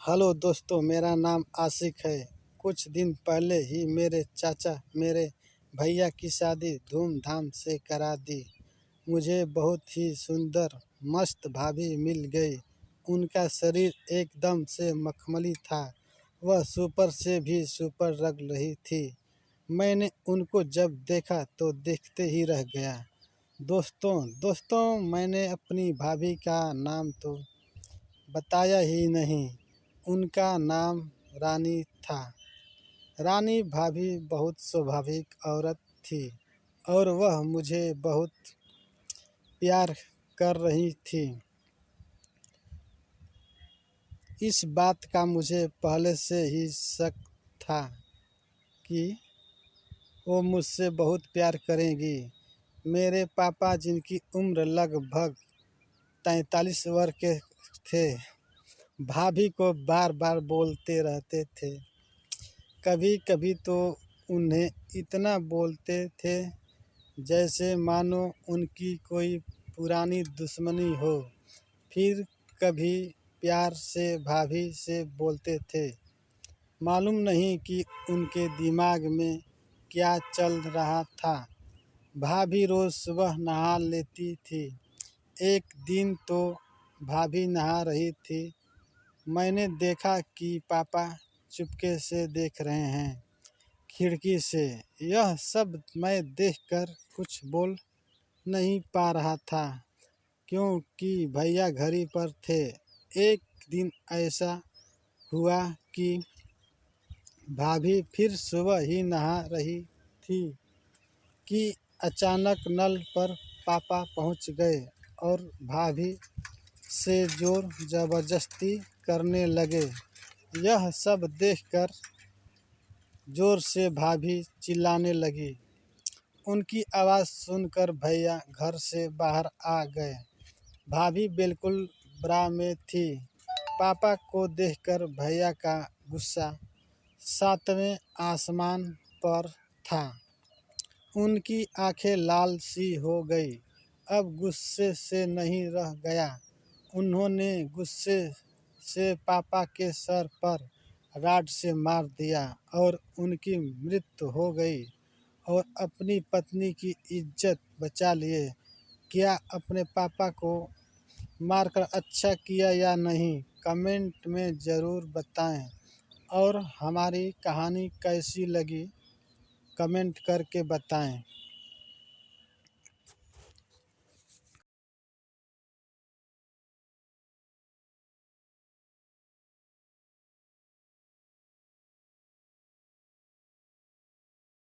Hello दोस्तों, मेरा नाम आशिक है। कुछ दिन पहले ही मेरे चाचा मेरे भैया की शादी धूमधाम से करा दी। मुझे बहुत ही सुंदर मस्त भाभी मिल गई। उनका शरीर एकदम से मखमली था। वह सुपर से भी सुपर लग रही थी। मैंने उनको जब देखा तो देखते ही रह गया। दोस्तों मैंने अपनी भाभी का नाम तो बताया ही नहीं। उनका नाम रानी था। रानी भाभी बहुत स्वाभाविक औरत थी और वह मुझे बहुत प्यार कर रही थी। इस बात का मुझे पहले से ही शक था कि वो मुझसे बहुत प्यार करेंगी। मेरे पापा, जिनकी उम्र लगभग 43 वर्ष के थे, भाभी को बार बार बोलते रहते थे। कभी कभी तो उन्हें इतना बोलते थे जैसे मानो उनकी कोई पुरानी दुश्मनी हो। फिर कभी प्यार से भाभी से बोलते थे। मालूम नहीं कि उनके दिमाग में क्या चल रहा था। भाभी रोज़ सुबह नहा लेती थी। एक दिन तो भाभी नहा रही थी। मैंने देखा कि पापा चुपके से देख रहे हैं खिड़की से। यह सब मैं देखकर कुछ बोल नहीं पा रहा था क्योंकि भैया घड़ी पर थे। एक दिन ऐसा हुआ कि भाभी फिर सुबह ही नहा रही थी कि अचानक नल पर पापा पहुंच गए और भाभी से जोर ज़बरदस्ती करने लगे। यह सब देखकर जोर से भाभी चिल्लाने लगी। उनकी आवाज़ सुनकर भैया घर से बाहर आ गए। भाभी बिल्कुल ब्रा में थी। पापा को देखकर भैया का गुस्सा सातवें आसमान पर था। उनकी आंखें लाल सी हो गई। अब गुस्से से नहीं रह गया। उन्होंने गुस्से से पापा के सर पर रॉड से मार दिया और उनकी मृत्यु हो गई और अपनी पत्नी की इज्जत बचा लिए। क्या अपने पापा को मारकर अच्छा किया या नहीं, कमेंट में ज़रूर बताएं। और हमारी कहानी कैसी लगी कमेंट करके बताएं।